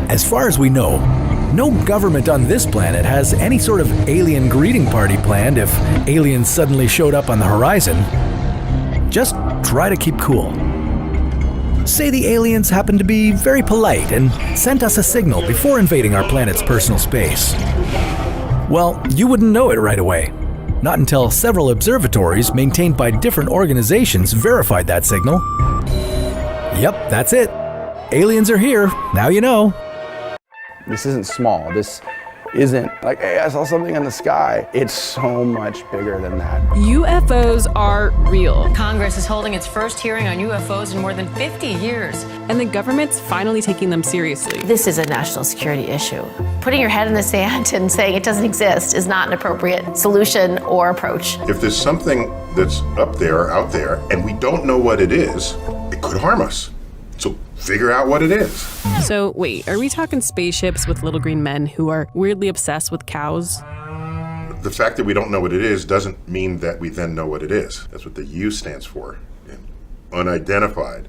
As far as we know, no government on this planet has any sort of alien greeting party planned if aliens suddenly showed up on the horizon. Just try to keep cool. Say the aliens happen to be very polite and sent us a signal before invading our planet's personal space. Well, you wouldn't know it right away. Not until several observatories maintained by different organizations verified that signal. Yep, that's it. Aliens are here, now you know. This isn't small. This isn't like, hey, I saw something in the sky. It's so much bigger than that. UFOs are real. Congress is holding its first hearing on UFOs in more than 50 years. And the government's finally taking them seriously. This is a national security issue. Putting your head in the sand and saying it doesn't exist is not an appropriate solution or approach. If there's something that's out there, and we don't know what it is, it could harm us. So figure out what it is. So wait, are we talking spaceships with little green men who are weirdly obsessed with cows? The fact that we don't know what it is doesn't mean that we then know what it is. That's what the U stands for. Unidentified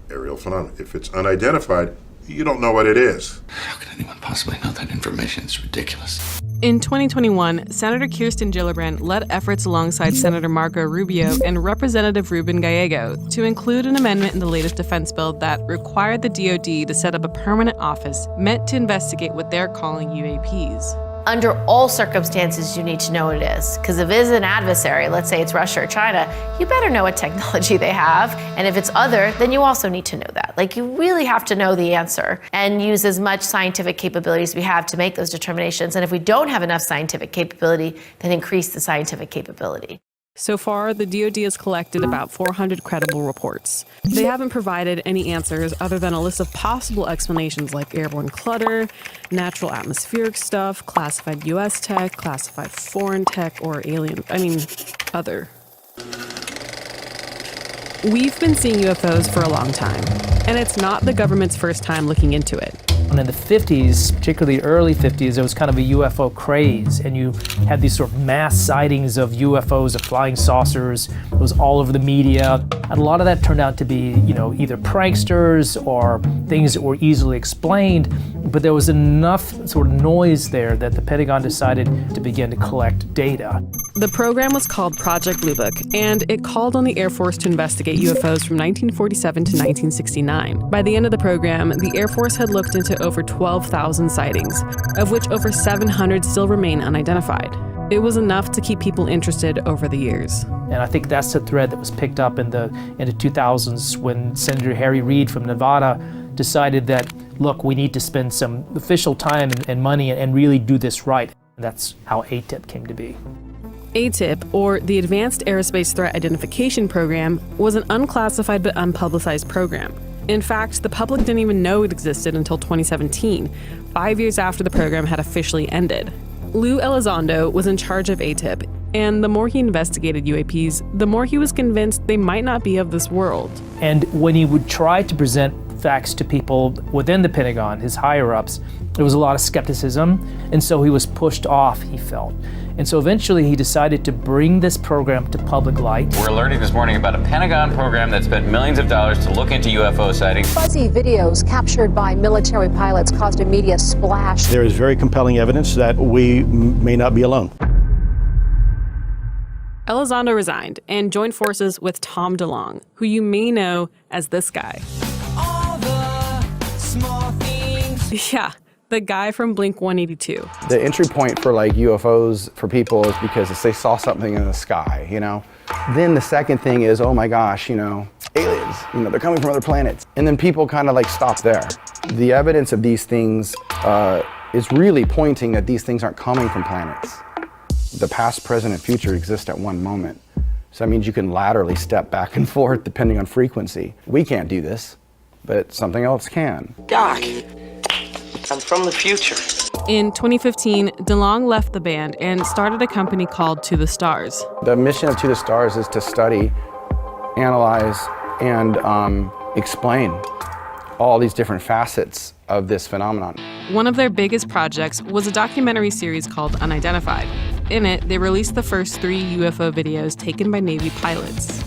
aerial phenomena. If it's unidentified, you don't know what it is. How can anyone possibly know that information? It's ridiculous. In 2021, Senator Kirsten Gillibrand led efforts alongside Senator Marco Rubio and Representative Ruben Gallego to include an amendment in the latest defense bill that required the DoD to set up a permanent office meant to investigate what they're calling UAPs. Under all circumstances, you need to know what it is. Because if it is an adversary, let's say it's Russia or China, you better know what technology they have. And if it's other, then you also need to know that. Like, you really have to know the answer and use as much scientific capabilities we have to make those determinations. And if we don't have enough scientific capability, then increase the scientific capability. So far, the DoD has collected about 400 credible reports. They haven't provided any answers other than a list of possible explanations like airborne clutter, natural atmospheric stuff, classified U.S. tech, classified foreign tech, or other. We've been seeing UFOs for a long time, and it's not the government's first time looking into it. And in the 50s, particularly early 50s, there was kind of a UFO craze, and you had these sort of mass sightings of UFOs, of flying saucers. It was all over the media, and a lot of that turned out to be, either pranksters or things that were easily explained. But there was enough sort of noise there that the Pentagon decided to begin to collect data. The program was called Project Blue Book, and it called on the Air Force to investigate UFOs from 1947 to 1969. By the end of the program, the Air Force had looked into over 12,000 sightings, of which over 700 still remain unidentified. It was enough to keep people interested over the years. And I think that's the thread that was picked up in the 2000s when Senator Harry Reid from Nevada decided that, look, we need to spend some official time and money and really do this right. And that's how ATIP came to be. ATIP, or the Advanced Aerospace Threat Identification Program, was an unclassified but unpublicized program. In fact, the public didn't even know it existed until 2017, 5 years after the program had officially ended. Lou Elizondo was in charge of ATIP, and the more he investigated UAPs, the more he was convinced they might not be of this world. And when he would try to present facts to people within the Pentagon, his higher-ups, there was a lot of skepticism, and so he was pushed off, he felt. And so eventually he decided to bring this program to public light. We're learning this morning about a Pentagon program that spent millions of dollars to look into UFO sightings. Fuzzy videos captured by military pilots caused a media splash. There is very compelling evidence that we may not be alone. Elizondo resigned and joined forces with Tom DeLonge, who you may know as this guy. All the small things. Yeah, the guy from Blink-182. The entry point for UFOs for people is because they saw something in the sky, Then the second thing is, oh my gosh, aliens, they're coming from other planets. And then people kind of stop there. The evidence of these things is really pointing that these things aren't coming from planets. The past, present, and future exist at one moment. So that means you can laterally step back and forth depending on frequency. We can't do this, but something else can. Doc, I'm from the future. In 2015, DeLonge left the band and started a company called To the Stars. The mission of To the Stars is to study, analyze, and explain all these different facets of this phenomenon. One of their biggest projects was a documentary series called Unidentified. In it, they released the first 3 UFO videos taken by Navy pilots.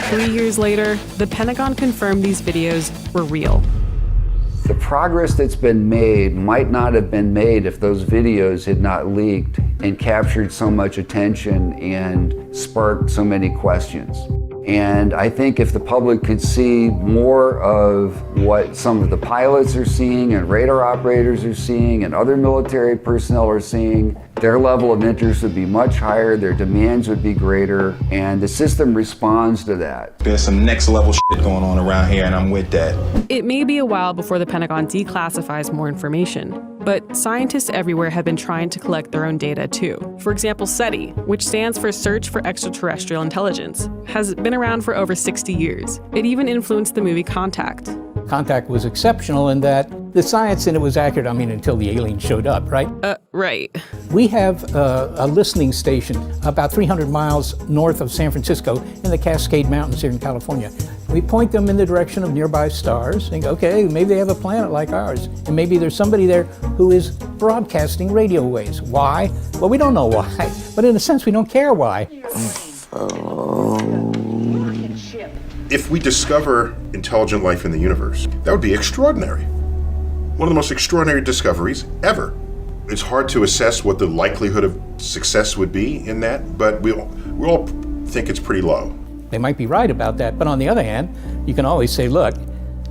3 years later, the Pentagon confirmed these videos were real. The progress that's been made might not have been made if those videos had not leaked and captured so much attention and sparked so many questions. And I think if the public could see more of what some of the pilots are seeing and radar operators are seeing and other military personnel are seeing, their level of interest would be much higher, their demands would be greater, and the system responds to that. There's some next level shit going on around here, and I'm with that. It may be a while before the Pentagon declassifies more information, but scientists everywhere have been trying to collect their own data too. For example, SETI, which stands for Search for Extraterrestrial Intelligence, has been around for over 60 years. It even influenced the movie Contact. Contact was exceptional in that the science in it was accurate, until the aliens showed up, right? Right. We have a listening station about 300 miles north of San Francisco in the Cascade Mountains here in California. We point them in the direction of nearby stars and go, okay, maybe they have a planet like ours. And maybe there's somebody there who is broadcasting radio waves. Why? Well, we don't know why, but in a sense, we don't care why. If we discover intelligent life in the universe, that would be extraordinary. One of the most extraordinary discoveries ever. It's hard to assess what the likelihood of success would be in that, but we all think it's pretty low. They might be right about that, but on the other hand, you can always say, look,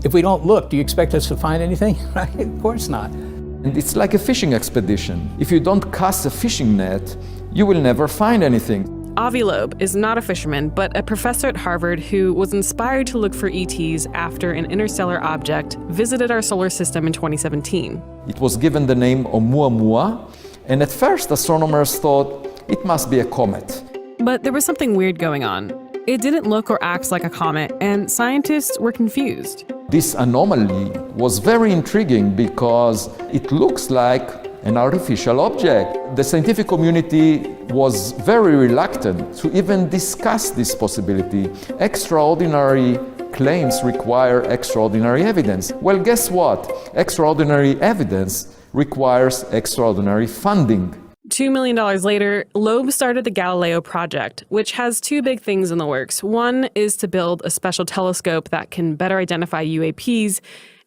if we don't look, do you expect us to find anything? Right? Of course not. And it's like a fishing expedition. If you don't cast a fishing net, you will never find anything. Avi Loeb is not a fisherman, but a professor at Harvard who was inspired to look for ETs after an interstellar object visited our solar system in 2017. It was given the name Oumuamua, and at first astronomers thought it must be a comet. But there was something weird going on. It didn't look or act like a comet, and scientists were confused. This anomaly was very intriguing because it looks like an artificial object. The scientific community was very reluctant to even discuss this possibility. Extraordinary claims require extraordinary evidence. Well, guess what? Extraordinary evidence requires extraordinary funding. $2 million later, Loeb started the Galileo project, which has two big things in the works. One is to build a special telescope that can better identify UAPs,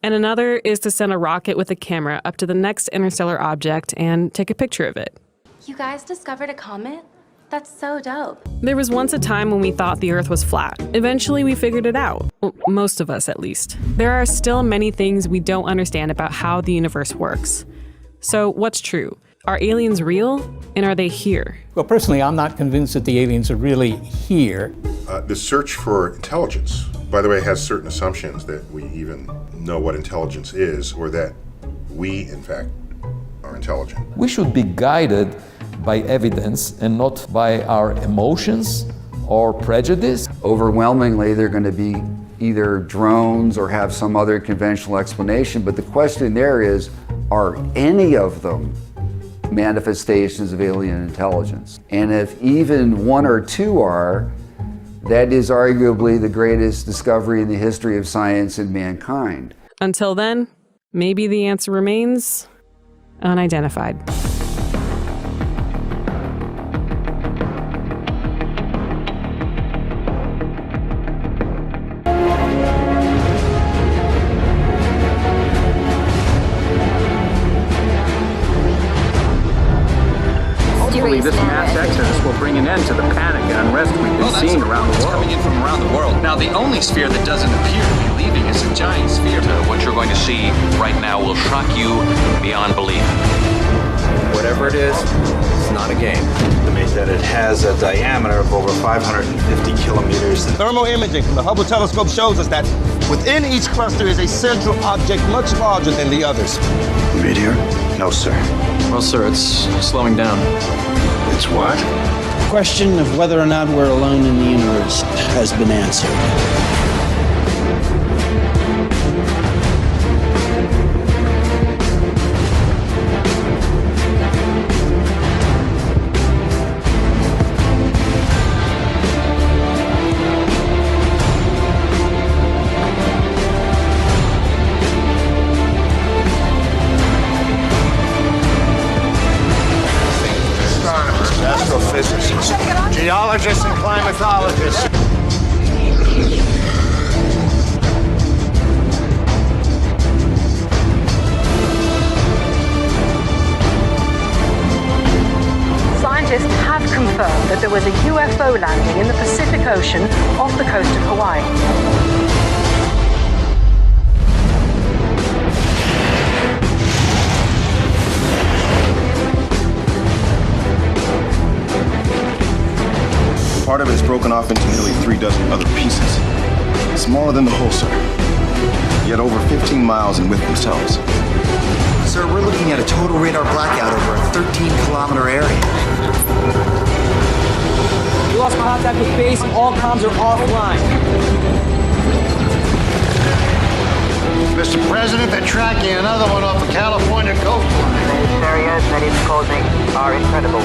and another is to send a rocket with a camera up to the next interstellar object and take a picture of it. You guys discovered a comet? That's so dope. There was once a time when we thought the Earth was flat. Eventually, we figured it out. Well, most of us, at least. There are still many things we don't understand about how the universe works. So, what's true? Are aliens real, and are they here? Well, personally, I'm not convinced that the aliens are really here. The search for intelligence, by the way, has certain assumptions that we even know what intelligence is, or that we, in fact, are intelligent. We should be guided by evidence and not by our emotions or prejudice. Overwhelmingly, they're going to be either drones or have some other conventional explanation, but the question there is, are any of them manifestations of alien intelligence? And if even one or two are, that is arguably the greatest discovery in the history of science and mankind. Until then, maybe the answer remains unidentified. Hopefully this mass exodus will bring an end to the panic and unrest we've been seeing around the world. Coming in from around the world. Now, the only sphere that doesn't appear to be leaving is a giant sphere. What you're going to see right now will shock you beyond belief. Whatever it is, it's not a game. It means that it has a diameter of over 550 kilometers. Thermal imaging from the Hubble telescope shows us that within each cluster is a central object much larger than the others. Meteor? No, sir. Well, sir, it's slowing down. It's what? The question of whether or not we're alone in the universe has been answered. Geologists and climatologists. was a UFO landing in the Pacific Ocean off the coast of Hawaii. Part of it is broken off into nearly 3 dozen other pieces. Smaller than the whole, sir. Yet over 15 miles in width themselves. Sir, we're looking at a total radar blackout over a 13-kilometer area. We lost contact with base. All comms are offline. Mr. President, they're tracking another one off the California coastline. These areas that it's causing are incredible.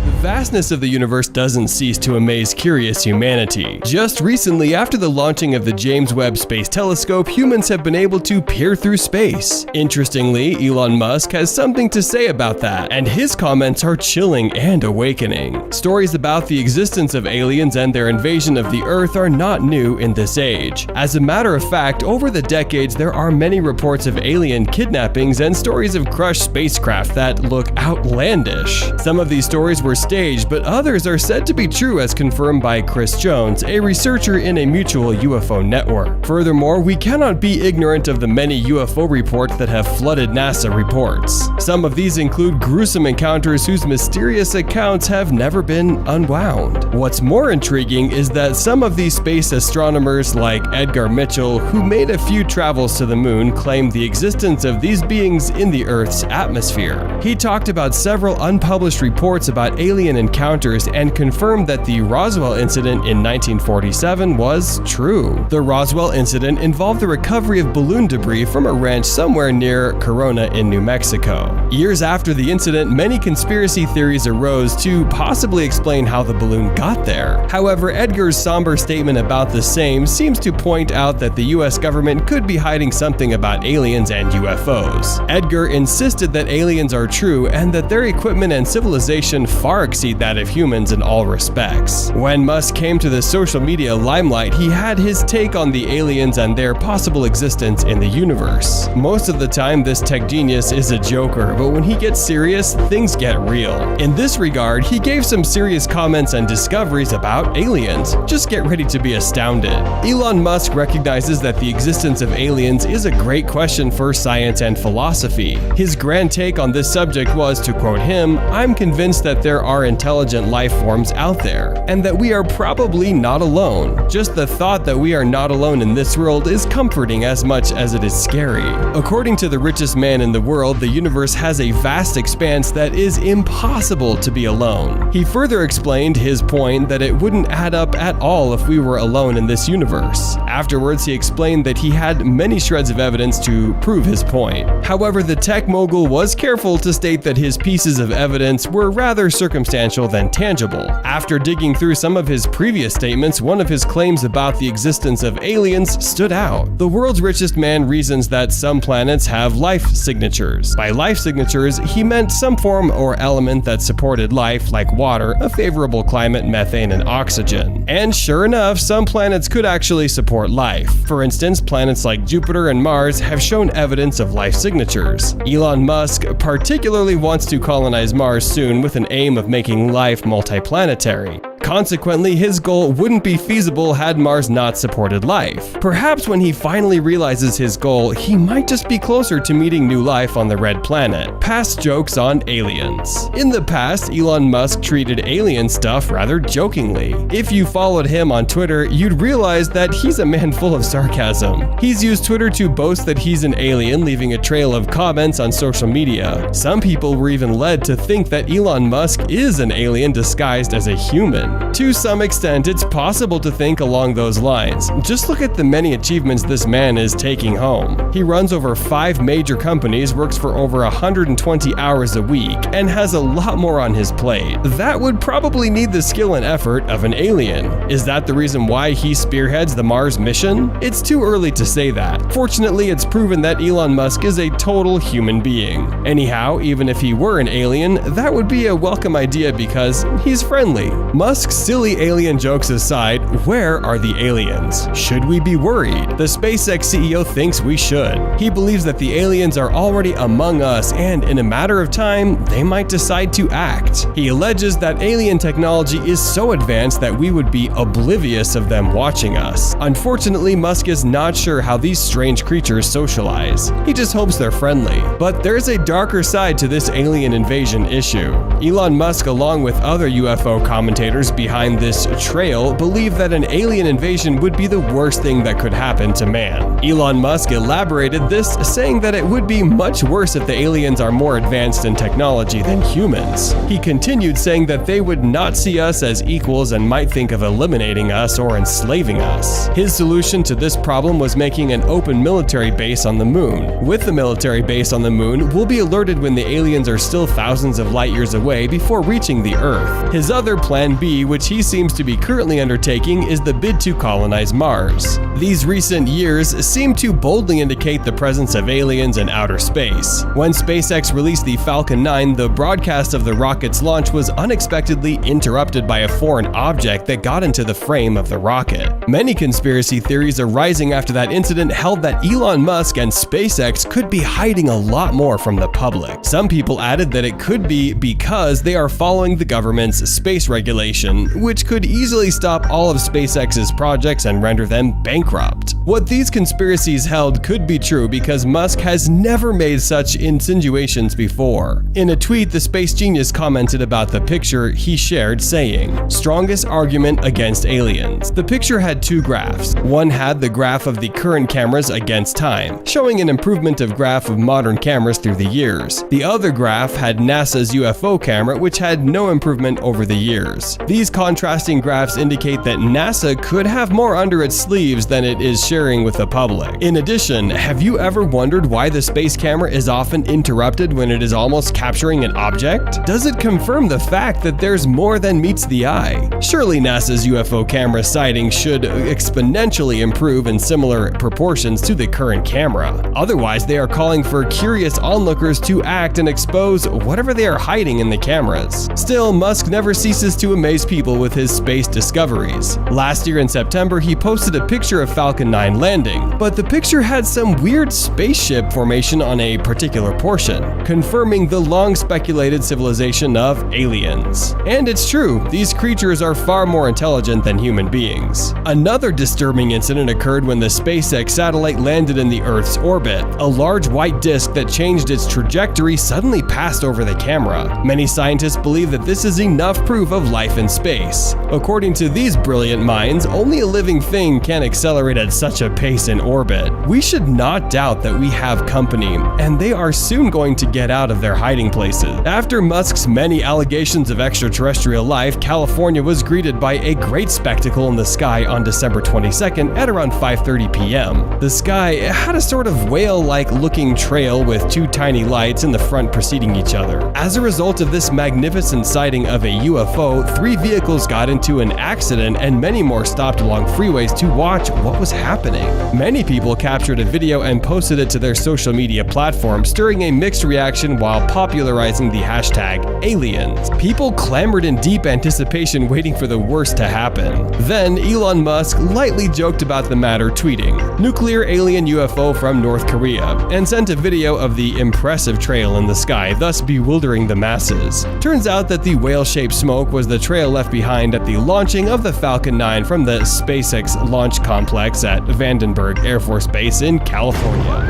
The vastness of the universe doesn't cease to amaze curious humanity. Just recently, after the launching of the James Webb Space Telescope, humans have been able to peer through space. Interestingly, Elon Musk has something to say about that, and his comments are chilling and awakening. Stories about the existence of aliens and their invasion of the Earth are not new in this age. As a matter of fact, over the decades, there are many reports of alien kidnappings and stories of crushed spacecraft that look outlandish. Some of these stories were staged, but others are said to be true, as confirmed by Chris Jones, a researcher in a mutual UFO network. Furthermore, we cannot be ignorant of the many UFO reports that have flooded NASA reports. Some of these include gruesome encounters whose mysterious accounts have never been unwound. What's more intriguing is that some of these space astronomers, like Edgar Mitchell, who made a few travels to the moon, claimed the existence of these beings in the Earth's atmosphere. He talked about several unpublished reports about alien encounters and confirmed that the Roswell incident in 1947 was true. The Roswell incident involved the recovery of balloon debris from a ranch somewhere near Corona in New Mexico. Years after the incident, many conspiracy theories arose to possibly explain how the balloon got there. However, Edgar's somber statement about the same seems to point out that the US government could be hiding something about aliens and UFOs. Edgar insisted that aliens are true and that their equipment and civilization far exceed that of humans in all respects. When Musk came to the social media limelight, he had his take on the aliens and their possible existence in the universe. Most of the time, this tech genius is a joker, but when he gets serious, things get real. In this regard, he gave some serious comments and discoveries about aliens. Just get ready to be astounded. Elon Musk recognizes that the existence of aliens is a great question for science and philosophy. His grand take on this subject was, to quote him, "I'm convinced that there are intelligent life forms out there, and that we are probably not alone. Just the thought that we are not alone in this world is comforting as much as it is scary." According to the richest man in the world, the universe has a vast expanse that is impossible to be alone. He further explained his point that it wouldn't add up at all if we were alone in this universe. Afterwards, he explained that he had many shreds of evidence to prove his point. However, the tech mogul was careful to state that his pieces of evidence were rather circumstantial than tangible. After digging through some of his previous statements, one of his claims about the existence of aliens stood out. The world's richest man reasons that some planets have life signatures. By life signatures, he meant some form or element that supported life, like water, a favorable climate, methane, and oxygen. And sure enough, some planets could actually support life. For instance, planets like Jupiter and Mars have shown evidence of life signatures. Elon Musk particularly wants to colonize Mars soon with an aim of making life multiplanetary. Consequently, his goal wouldn't be feasible had Mars not supported life. Perhaps when he finally realizes his goal, he might just be closer to meeting new life on the Red Planet. Past jokes on aliens. In the past, Elon Musk treated alien stuff rather jokingly. If you followed him on Twitter, you'd realize that he's a man full of sarcasm. He's used Twitter to boast that he's an alien, leaving a trail of comments on social media. Some people were even led to think that Elon Musk is an alien disguised as a human. alien. To some extent, it's possible to think along those lines. Just look at the many achievements this man is taking home. He runs over 5 major companies, works for over 120 hours a week, and has a lot more on his plate. That would probably need the skill and effort of an alien. Is that the reason why he spearheads the Mars mission? It's too early to say that. Fortunately, it's proven that Elon Musk is a total human being. Anyhow, even if he were an alien, that would be a welcome idea because he's friendly. Musk's silly alien jokes aside, where are the aliens? Should we be worried? The SpaceX CEO thinks we should. He believes that the aliens are already among us and in a matter of time, they might decide to act. He alleges that alien technology is so advanced that we would be oblivious of them watching us. Unfortunately, Musk is not sure how these strange creatures socialize. He just hopes they're friendly. But there's a darker side to this alien invasion issue. Elon Musk, along with other UFO commentators behind this trail, believe that an alien invasion would be the worst thing that could happen to man. Elon Musk elaborated this, saying that it would be much worse if the aliens are more advanced in technology than humans. He continued saying that they would not see us as equals and might think of eliminating us or enslaving us. His solution to this problem was making an open military base on the moon. With the military base on the moon, we'll be alerted when the aliens are still thousands of light years away before reaching the Earth. His other plan B, which he seems to be currently undertaking, is the bid to colonize Mars. These recent years seem to boldly indicate the presence of aliens in outer space. When SpaceX released the Falcon 9, the broadcast of the rocket's launch was unexpectedly interrupted by a foreign object that got into the frame of the rocket. Many conspiracy theories arising after that incident held that Elon Musk and SpaceX could be hiding a lot more from the public. Some people added that it could be because they are following the government's space regulation, which could easily stop all of SpaceX's projects and render them bankrupt. What these conspiracies held could be true because Musk has never made such insinuations before. In a tweet, the space genius commented about the picture he shared, saying, "Strongest argument against aliens." The picture had 2 graphs. One had the graph of the current cameras against time, showing an improvement of graph of modern cameras through the years. The other graph had NASA's UFO camera, which had no improvement over the years. These contrasting graphs indicate that NASA could have more under its sleeves than it is sharing with the public. In addition, have you ever wondered why the space camera is often interrupted when it is almost capturing an object? Does it confirm the fact that there's more than meets the eye? Surely NASA's UFO camera sightings should exponentially improve in similar proportions to the current camera. Otherwise, they are calling for curious onlookers to act and expose whatever they are hiding in the cameras. Still, Musk never ceases to amaze people with his space discoveries. Last year in September, he posted a picture of Falcon 9 landing, but the picture had some weird spaceship formation on a particular portion, confirming the long speculated civilization of aliens. And it's true, these creatures are far more intelligent than human beings. Another disturbing incident occurred when the SpaceX satellite landed in the Earth's orbit. A large white disk that changed its trajectory suddenly passed over the camera. Many scientists believe that this is enough proof of life in space. According to these brilliant minds, only a living thing can accelerate at such a pace in orbit. We should not doubt that we have company, and they are soon going to get out of their hiding places. After Musk's many allegations of extraterrestrial life, California was greeted by a great spectacle in the sky on December 22nd at around 5:30 p.m. The sky had a sort of whale-like looking trail with 2 tiny lights in the front preceding each other. As a result of this magnificent sighting of a UFO, 3 vehicles got into an accident and many more stopped along freeways to watch what was happening. Many people captured a video and posted it to their social media platforms, stirring a mixed reaction while popularizing the hashtag aliens. People clamored in deep anticipation, waiting for the worst to happen. Then Elon Musk lightly joked about the matter, tweeting, "Nuclear alien UFO from North Korea," and sent a video of the impressive trail in the sky, thus bewildering the masses. Turns out that the whale-shaped smoke was the trail left behind at the launching of the Falcon 9 from the SpaceX launch complex at Vandenberg Air Force Base in California.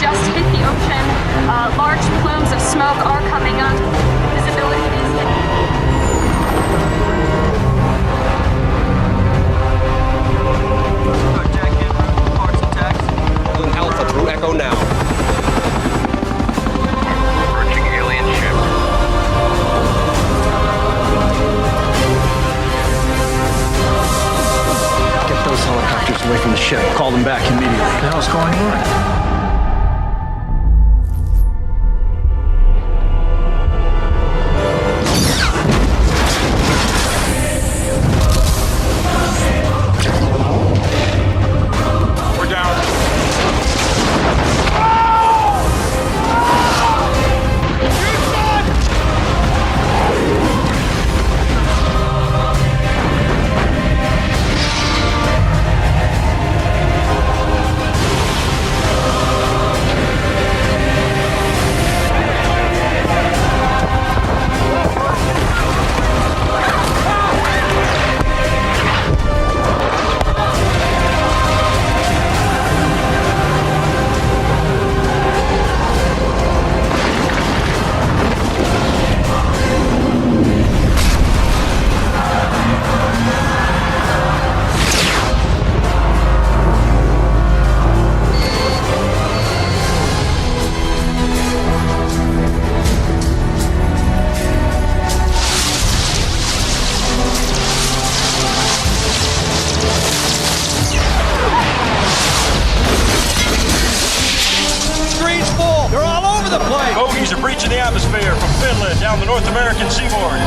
Just hit the ocean. Large plumes of smoke are coming up. Visibility is... Alpha through Echo now. miles away from the ship. Call them back immediately. What the hell's going on? Bogies are breaching the atmosphere from Finland down the North American seaboard.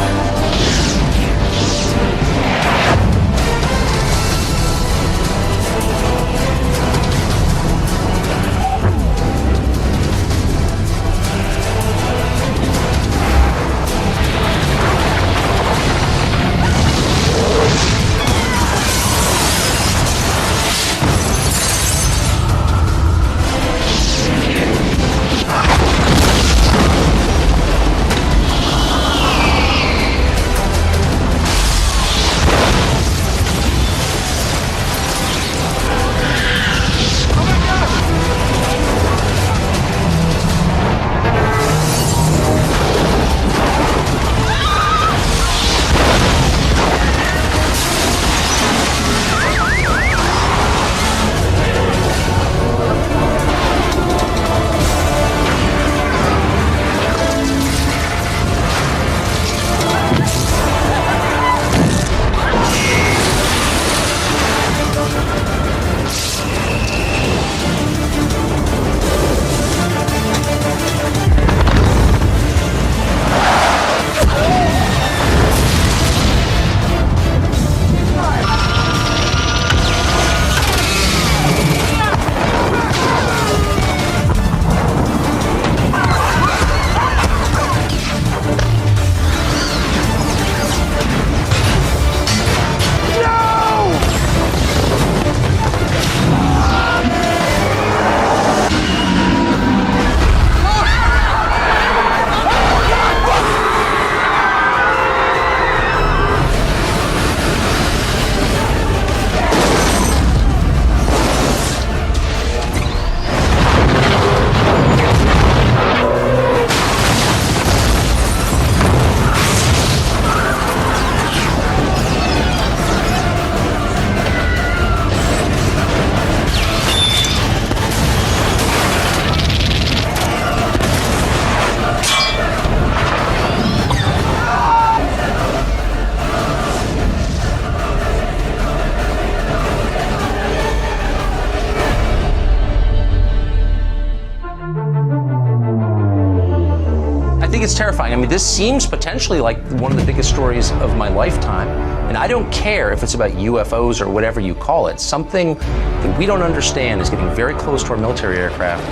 It's terrifying. I mean, this seems potentially like one of the biggest stories of my lifetime. And I don't care if it's about UFOs or whatever you call it. Something that we don't understand is getting very close to our military aircraft.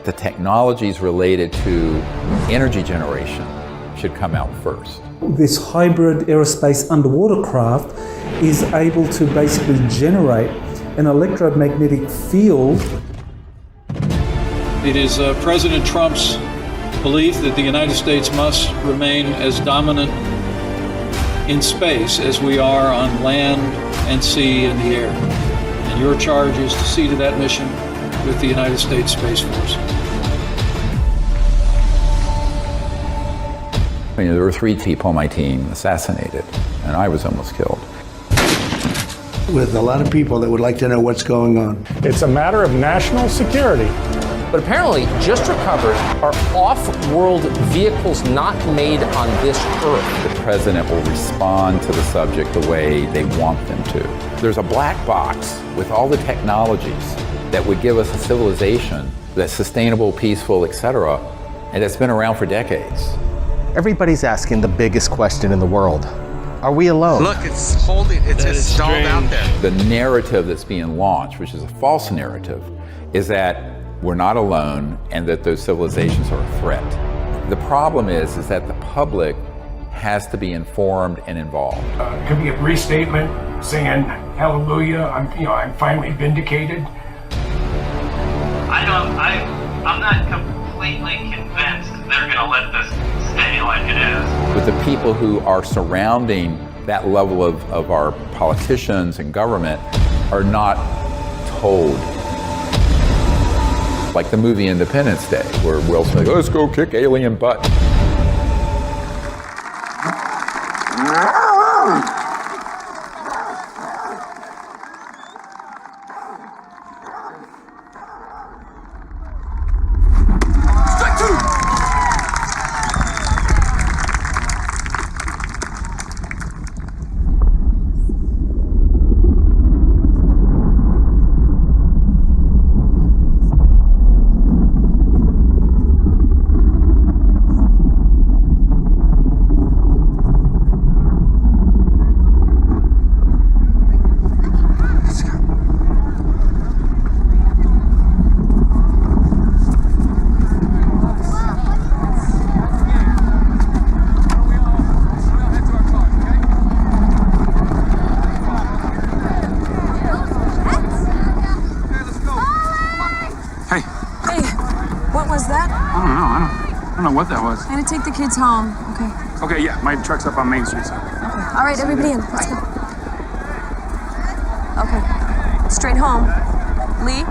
The technologies related to energy generation should come out first. This hybrid aerospace underwater craft is able to basically generate an electromagnetic field. It is President Trump's belief that the United States must remain as dominant in space as we are on land and sea and the air. And your charge is to see to that mission with the United States Space Force. There were 3 people on my team assassinated, and I was almost killed. With a lot of people that would like to know what's going on. It's a matter of national security. but apparently just recovered are off-world vehicles not made on this Earth. The president will respond to the subject the way they want them to. There's a black box with all the technologies that would give us a civilization that's sustainable, peaceful, etc., and that's been around for decades. Everybody's asking the biggest question in the world. Are we alone? Look, it's just stalled out there. The narrative that's being launched, which is a false narrative, is that we're not alone and that those civilizations are a threat. The problem is that the public has to be informed and involved. It could be a brief statement saying, hallelujah, I'm finally vindicated. I'm not completely convinced they're gonna let this stay like it is. But the people who are surrounding that level of our politicians and government are not told. Like the movie Independence Day, where Will Smith goes, let's go kick alien butt. What that was. I'm gonna take the kids home. Okay. Okay, yeah, my truck's up on Main Street, so. Okay. All right, everybody in. Let's go. Okay. Straight home. Lee.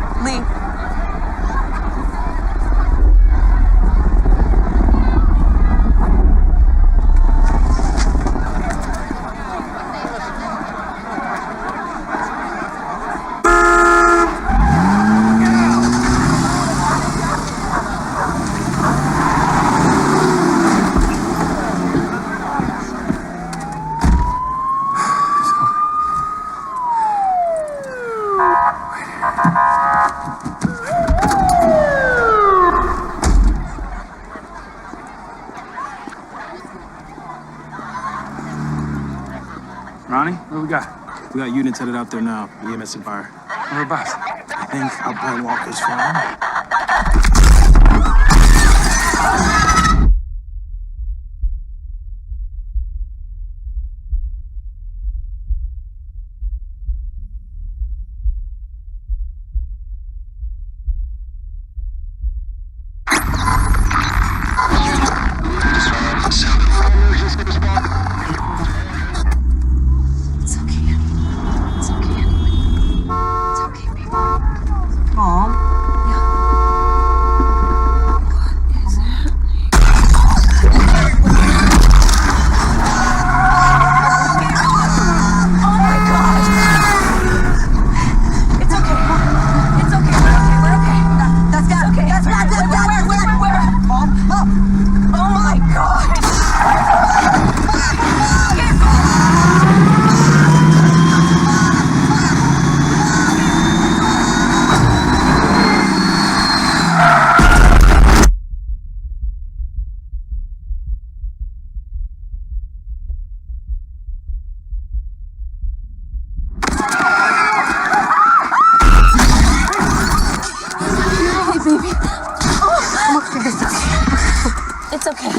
Ronnie, what we got? We got units headed out there now, EMS and fire. Where boss? I think Alpine Walker's farm. It's okay.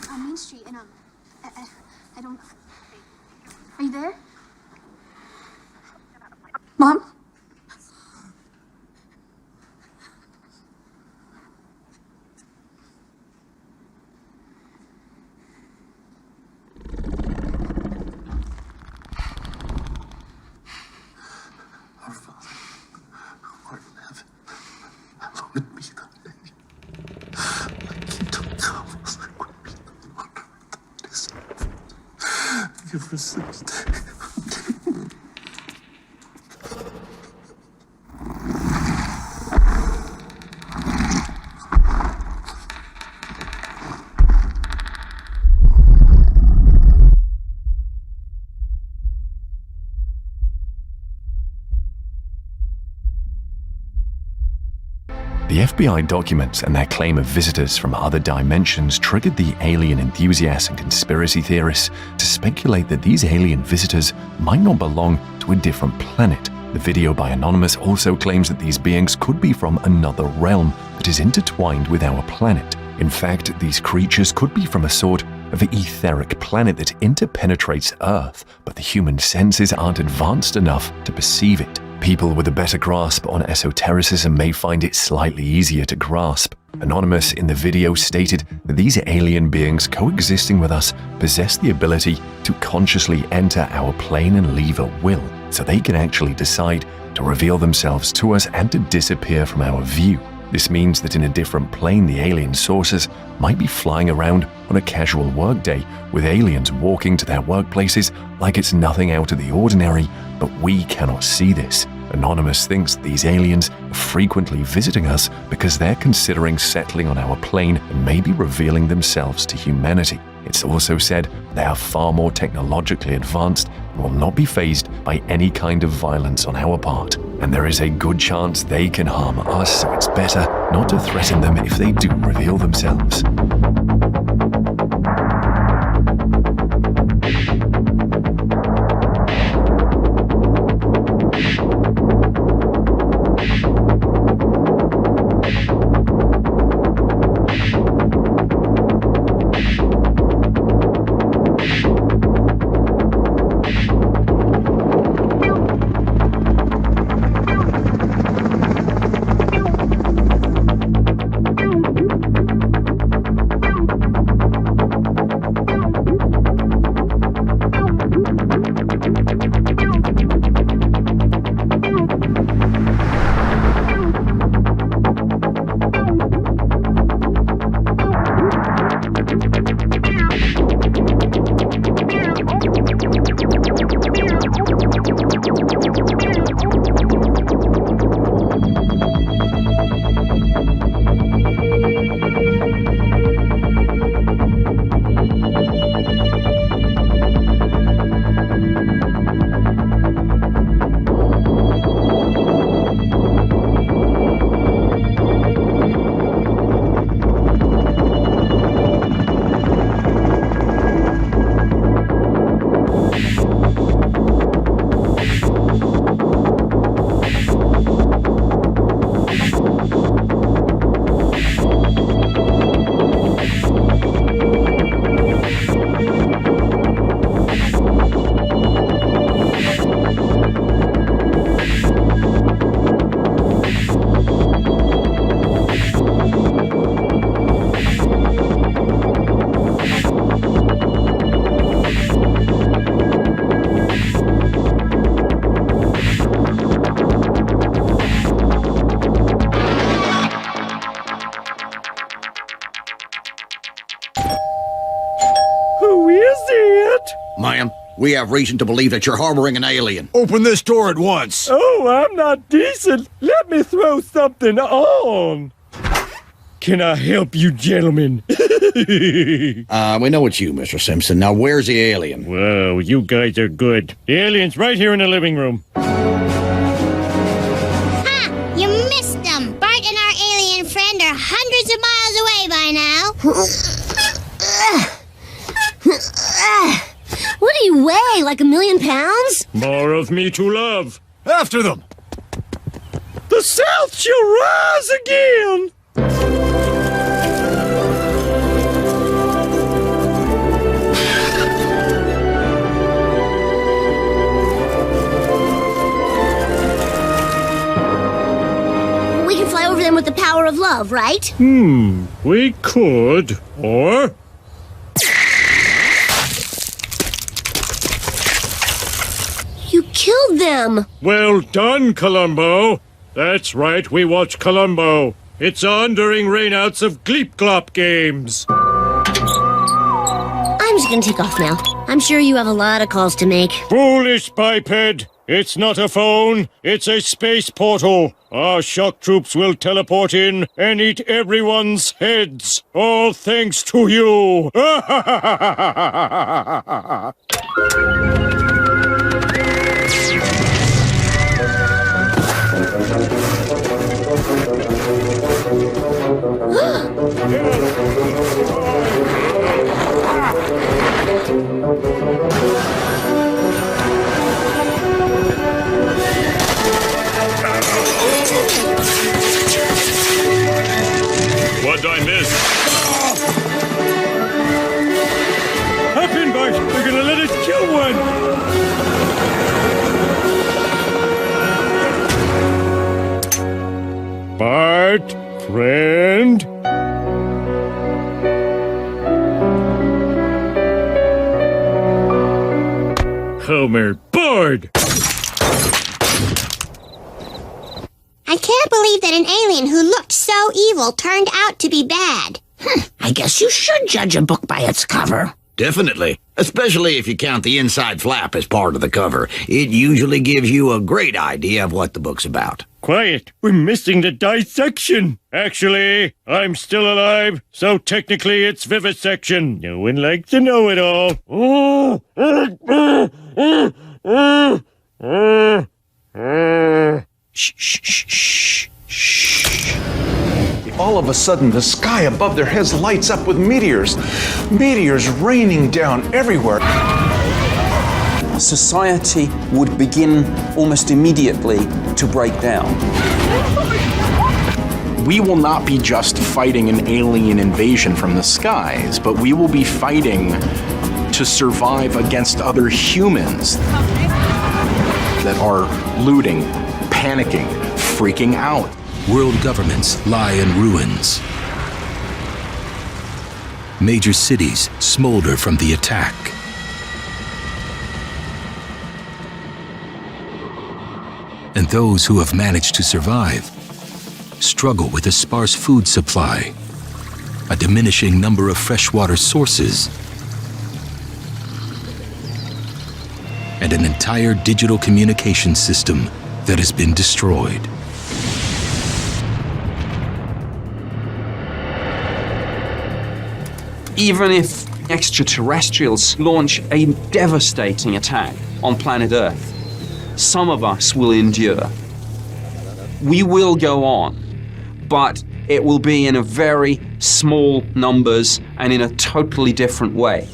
On Main Street, and I don't. Are you there, Mom? you for 60. The FBI documents and their claim of visitors from other dimensions triggered the alien enthusiasts and conspiracy theorists to speculate that these alien visitors might not belong to a different planet. The video by Anonymous also claims that these beings could be from another realm that is intertwined with our planet. In fact, these creatures could be from a sort of etheric planet that interpenetrates Earth, but the human senses aren't advanced enough to perceive it. People with a better grasp on esotericism may find it slightly easier to grasp. Anonymous in the video stated that these alien beings coexisting with us possess the ability to consciously enter our plane and leave at will, so they can actually decide to reveal themselves to us and to disappear from our view. This means that in a different plane, the alien sources might be flying around on a casual workday, with aliens walking to their workplaces like it's nothing out of the ordinary, but we cannot see this. Anonymous thinks these aliens are frequently visiting us because they're considering settling on our plane and maybe revealing themselves to humanity. It's also said they are far more technologically advanced and will not be fazed by any kind of violence on our part. And there is a good chance they can harm us, so it's better not to threaten them if they do reveal themselves. Ma'am, we have reason to believe that you're harboring an alien. Open this door at once. Oh, I'm not decent. Let me throw something on. Can I help you, gentlemen? We know it's you, Mr. Simpson. Now, where's the alien? Whoa, you guys are good. The alien's right here in the living room. Ha! You missed them. Bart and our alien friend are hundreds of miles away by now. What do you weigh, like 1,000,000 pounds? More of me to love. After them! The South shall rise again! We can fly over them with the power of love, right? We could, or... You killed them! Well done, Columbo. That's right, we watch Columbo. It's on during rainouts of Gleep Glop games. I I'm just gonna take off now. I'm sure you have a lot of calls to make. Foolish biped! It's not a phone, it's a space portal. Our shock troops will teleport in and eat everyone's heads. All thanks to you! What'd I miss? Hop in, Bart! They're gonna let us kill one! Bart, friend? Homer, bored! I can't believe that an alien who looked so evil turned out to be bad. I guess you should judge a book by its cover. Definitely. Especially if you count the inside flap as part of the cover. It usually gives you a great idea of what the book's about. Quiet! We're missing the dissection! Actually, I'm still alive, so technically it's vivisection. No one likes to know it all. Shh, shh, shh, shh, shh. All of a sudden, the sky above their heads lights up with meteors. Meteors raining down everywhere. Society would begin almost immediately to break down. We will not be just fighting an alien invasion from the skies, but we will be fighting to survive against other humans that are looting, panicking, freaking out. World governments lie in ruins. Major cities smolder from the attack. And those who have managed to survive struggle with a sparse food supply, a diminishing number of freshwater sources, and an entire digital communication system that has been destroyed. Even if extraterrestrials launch a devastating attack on planet Earth, some of us will endure. We will go on, but it will be in a very small numbers and in a totally different way.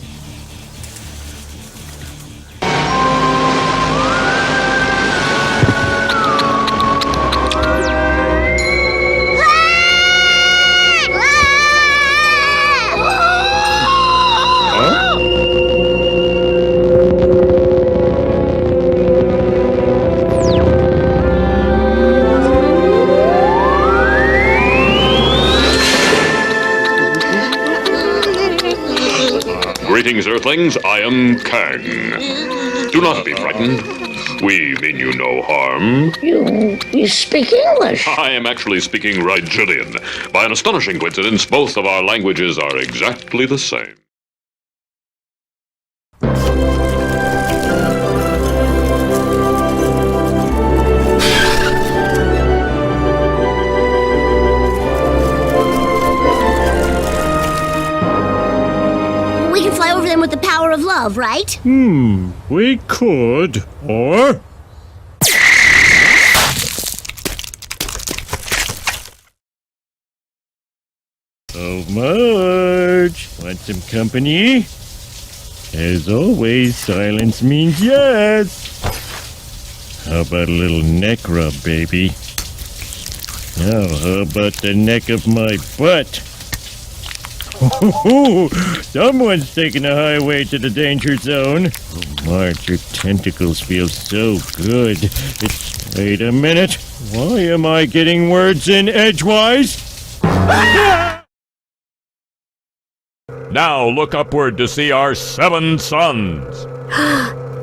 Greetings, Earthlings. I am Kang. Do not be frightened. We mean you no harm. You speak English? I am actually speaking Rigelian. By an astonishing coincidence, both of our languages are exactly the same. We can fly over them with the power of love, right? We could, or... Oh, Marge, want some company? As always, silence means yes. How about a little neck rub, baby? Now, how about the neck of my butt? Someone's taking the highway to the danger zone. Oh, Marge, your tentacles feel so good. Wait a minute. Why am I getting words in edgewise? Now look upward to see our 7 suns.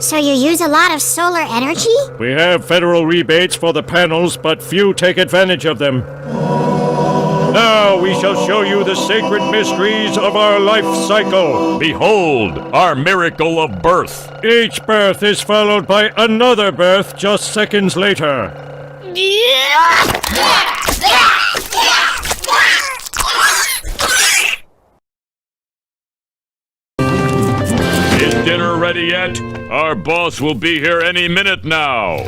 So you use a lot of solar energy? We have federal rebates for the panels, but few take advantage of them. Now we shall show you the sacred mysteries of our life cycle. Behold, our miracle of birth. Each birth is followed by another birth just seconds later. Is dinner ready yet? Our boss will be here any minute now.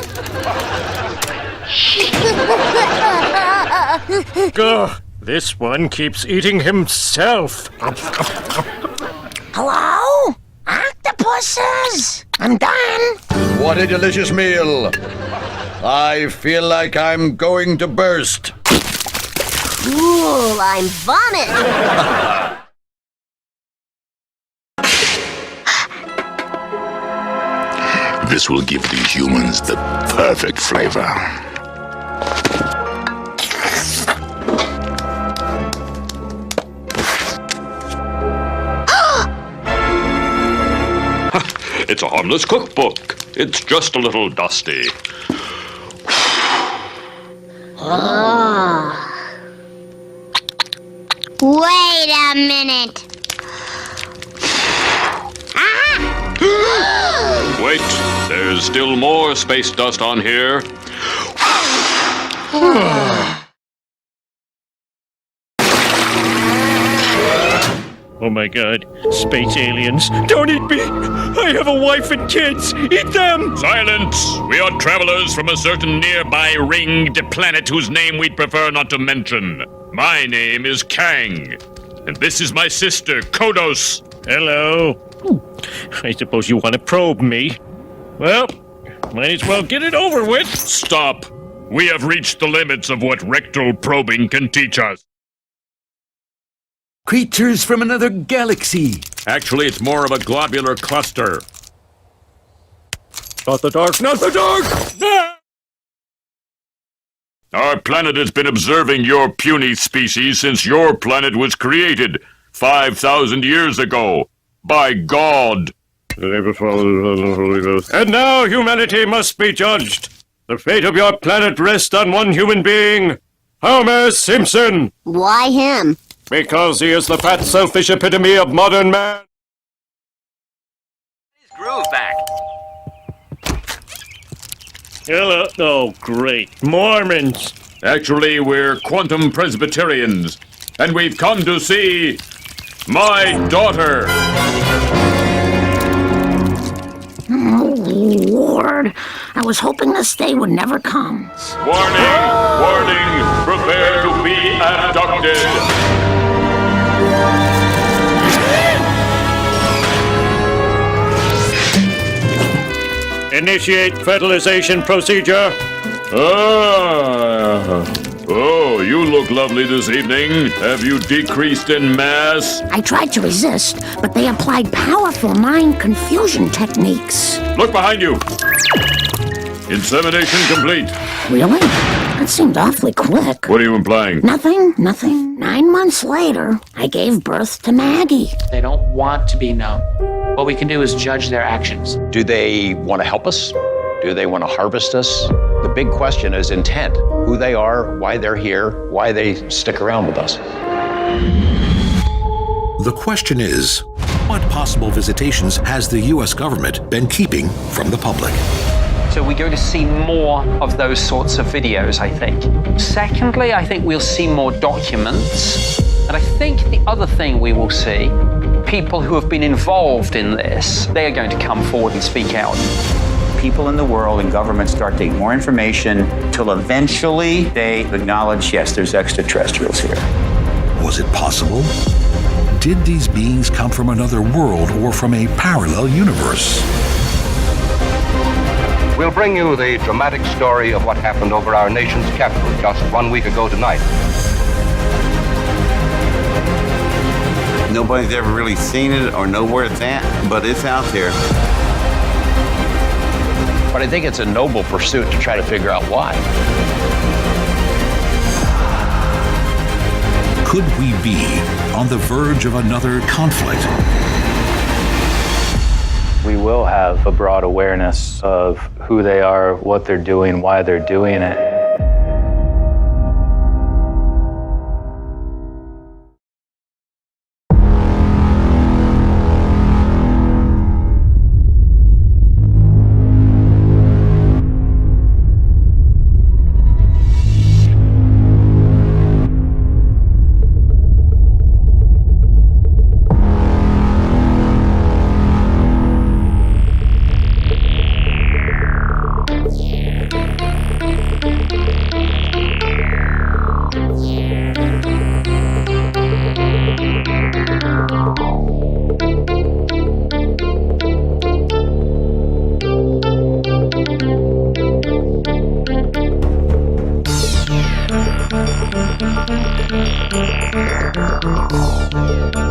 Gah, this one keeps eating himself. Hello? Octopuses? I'm done. What a delicious meal. I feel like I'm going to burst. Cool, I'm vomit. This will give these humans the perfect flavor. It's a harmless cookbook. It's just a little dusty. Oh. Wait a minute. Wait, there's still more space dust on here. Oh my god, space aliens. Don't eat me! I have a wife and kids! Eat them! Silence! We are travelers from a certain nearby ringed planet whose name we'd prefer not to mention. My name is Kang, and this is my sister, Kodos. Hello. I suppose you want to probe me. Well, might as well get it over with. Stop. We have reached the limits of what rectal probing can teach us. Creatures from another galaxy. Actually, it's more of a globular cluster. Not the dark, not the dark! No! Our planet has been observing your puny species since your planet was created 5,000 years ago. By God. And now humanity must be judged. The fate of your planet rests on one human being, Homer Simpson. Why him? Because he is the fat, selfish epitome of modern man. Groove back. Hello. Oh, great. Mormons. Actually, we're quantum Presbyterians, and we've come to see my daughter. Oh, Lord. I was hoping this day would never come. Warning! Warning! Prepare to be abducted! Initiate fertilization procedure. Oh, you look lovely this evening. Have you decreased in mass? I tried to resist, but they applied powerful mind confusion techniques. Look behind you. Insemination complete. Really? That seemed awfully quick. What are you implying? Nothing. 9 months later, I gave birth to Maggie. They don't want to be known. What we can do is judge their actions. Do they want to help us? Do they want to harvest us? The big question is intent. Who they are, why they're here, why they stick around with us. The question is, what possible visitations has the U.S. government been keeping from the public? So we're going to see more of those sorts of videos, I think. Secondly, I think we'll see more documents. And I think the other thing we will see, people who have been involved in this, they are going to come forward and speak out. People in the world and governments start to take more information till eventually they acknowledge, yes, there's extraterrestrials here. Was it possible? Did these beings come from another world or from a parallel universe? We'll bring you the dramatic story of what happened over our nation's capital just 1 week ago tonight. Nobody's ever really seen it or know where it's at, but it's out there. But I think it's a noble pursuit to try to figure out why. Could we be on the verge of another conflict? We will have a broad awareness of who they are, what they're doing, why they're doing it. all.